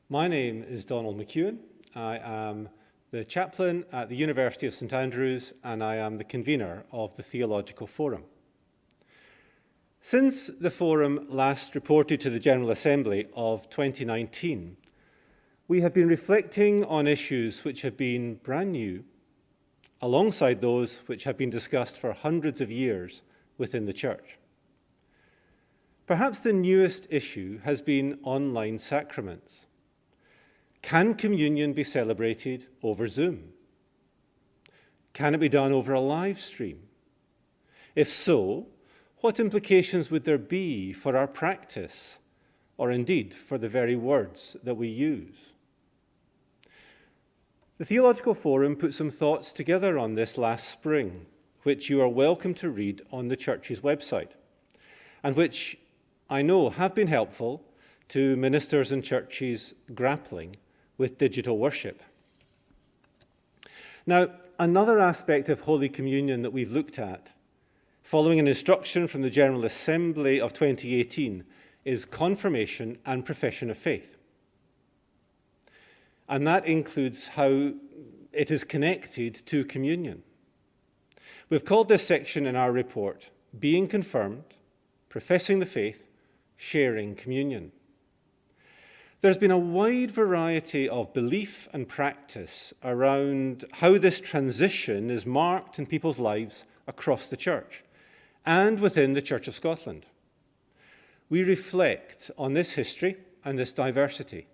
My name is Donald MacEwan. I am the chaplain at the University of St Andrews, and I am the convener of the Theological Forum. Since the Forum last reported to the General Assembly of 2019, we have been reflecting on issues which have been brand new, alongside those which have been discussed for hundreds of years within the Church. Perhaps the newest issue has been online sacraments. Can communion be celebrated over Zoom? Can it be done over a live stream? If so, what implications would there be for our practice, or indeed for the very words that we use? The Theological Forum put some thoughts together on this last spring, which you are welcome to read on the Church's website, and which I know have been helpful to ministers and churches grappling with digital worship. Now, another aspect of Holy Communion that we've looked at, following an instruction from the General Assembly of 2018, is confirmation and profession of faith. And that includes how it is connected to communion. We've called this section in our report, Being Confirmed, Professing the Faith, Sharing Communion. There's been a wide variety of belief and practice around how this transition is marked in people's lives across the Church and within the Church of Scotland. We reflect on this history and this diversity.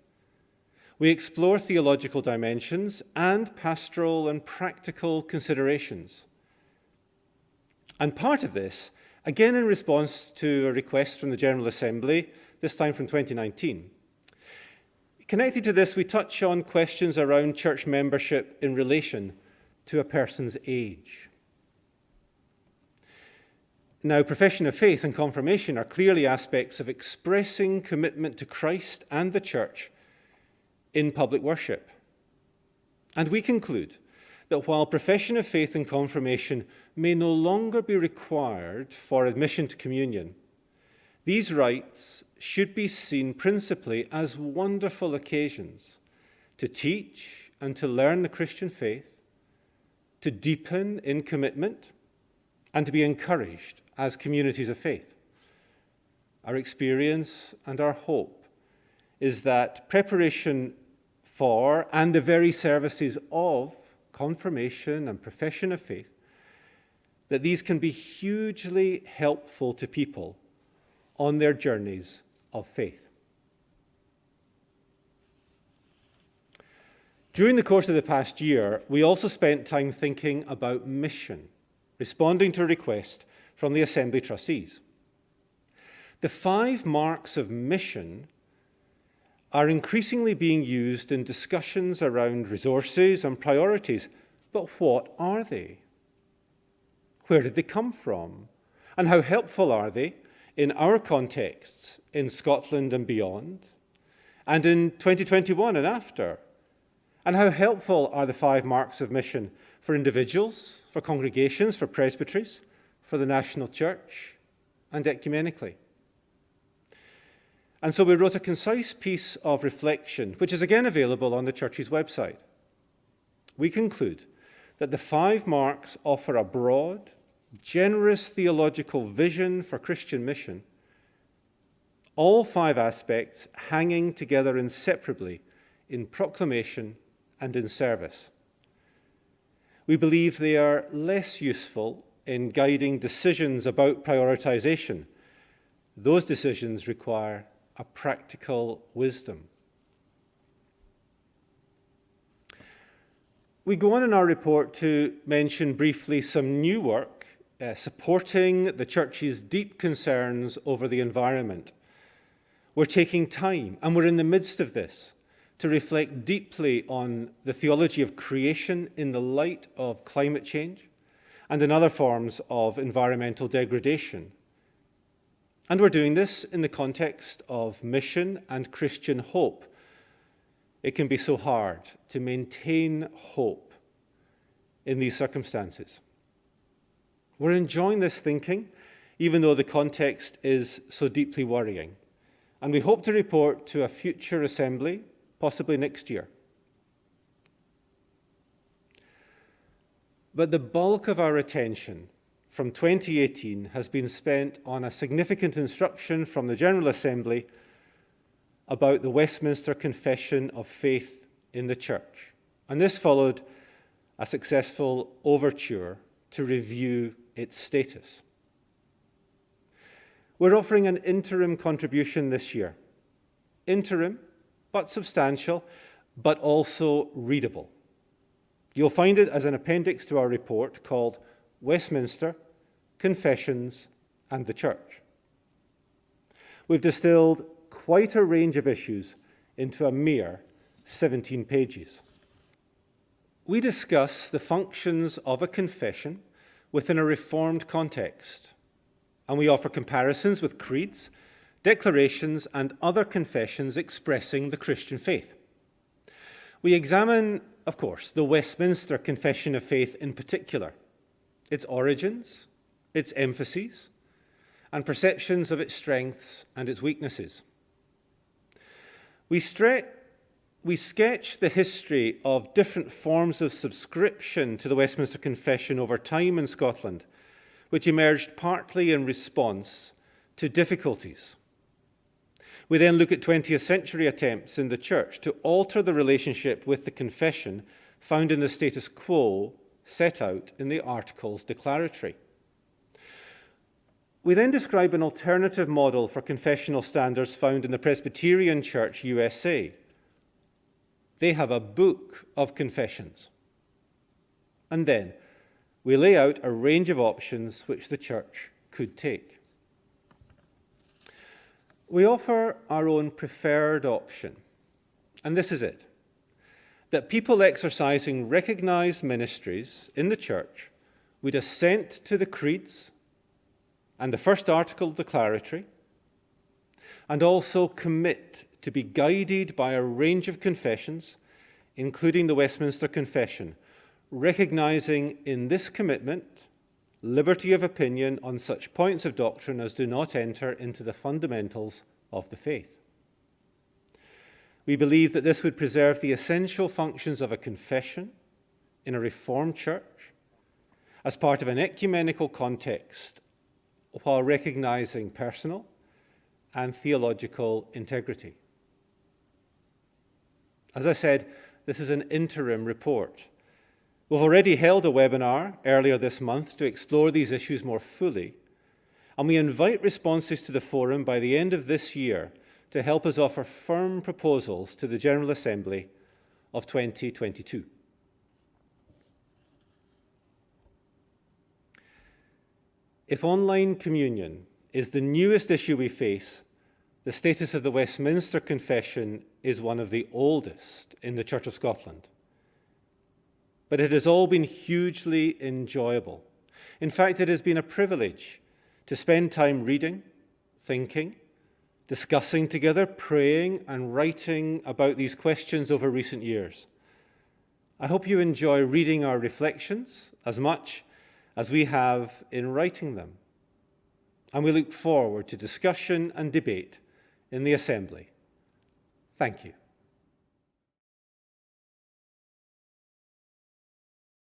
We explore theological dimensions and pastoral and practical considerations. And part of this, again in response to a request from the General Assembly, this time from 2019, connected to this, we touch on questions around church membership in relation to a person's age. Now, profession of faith and confirmation are clearly aspects of expressing commitment to Christ and the church in public worship. And we conclude that while profession of faith and confirmation may no longer be required for admission to communion, these rites should be seen principally as wonderful occasions to teach and to learn the Christian faith, to deepen in commitment, and to be encouraged as communities of faith. Our experience and our hope is that preparation for and the very services of confirmation and profession of faith, that these can be hugely helpful to people on their journeys of faith. During the course of the past year, we also spent time thinking about mission, responding to a request from the Assembly trustees. The 5 marks of mission are increasingly being used in discussions around resources and priorities. But what are they? Where did they come from? And how helpful are they in our contexts in Scotland and beyond, and in 2021 and after? And how helpful are the 5 marks of mission for individuals, for congregations, for presbyteries, for the national church, and ecumenically? And so we wrote a concise piece of reflection, which is again available on the Church's website. We conclude that the 5 marks offer a broad, generous theological vision for Christian mission, all 5 aspects hanging together inseparably in proclamation and in service. We believe they are less useful in guiding decisions about prioritization. Those decisions require a practical wisdom. We go on in our report to mention briefly some new work supporting the Church's deep concerns over the environment. We're taking time, and we're in the midst of this, to reflect deeply on the theology of creation in the light of climate change and in other forms of environmental degradation. And we're doing this in the context of mission and Christian hope. It can be so hard to maintain hope in these circumstances. We're enjoying this thinking, even though the context is so deeply worrying. And we hope to report to a future assembly, possibly next year. But the bulk of our attention from 2018 has been spent on a significant instruction from the General Assembly about the Westminster Confession of Faith in the Church. And this followed a successful overture to review its status. We're offering an interim contribution this year. Interim, but substantial, but also readable. You'll find it as an appendix to our report called Westminster, Confessions and the Church. We've distilled quite a range of issues into a mere 17 pages. We discuss the functions of a confession within a Reformed context, and we offer comparisons with creeds, declarations, and other confessions expressing the Christian faith. We examine, of course, the Westminster Confession of Faith in particular, its origins, its emphases, and perceptions of its strengths and its weaknesses. We sketch the history of different forms of subscription to the Westminster Confession over time in Scotland, which emerged partly in response to difficulties. We then look at 20th century attempts in the Church to alter the relationship with the confession found in the status quo set out in the Articles Declaratory. We then describe an alternative model for confessional standards found in the Presbyterian Church USA. They have a book of confessions. And then we lay out a range of options which the Church could take. We offer our own preferred option, and this is it, that people exercising recognized ministries in the Church would assent to the creeds and the first article declaratory, and also commit to be guided by a range of confessions, including the Westminster Confession, recognizing in this commitment liberty of opinion on such points of doctrine as do not enter into the fundamentals of the faith. We believe that this would preserve the essential functions of a confession in a Reformed church as part of an ecumenical context while recognizing personal and theological integrity. As I said, this is an interim report. We've already held a webinar earlier this month to explore these issues more fully, and we invite responses to the forum by the end of this year to help us offer firm proposals to the General Assembly of 2022. If online communion is the newest issue we face, the status of the Westminster Confession is one of the oldest in the Church of Scotland. But it has all been hugely enjoyable. In fact, it has been a privilege to spend time reading, thinking, discussing together, praying, and writing about these questions over recent years. I hope you enjoy reading our reflections as much as we have in writing them. And we look forward to discussion and debate in the Assembly. Thank you.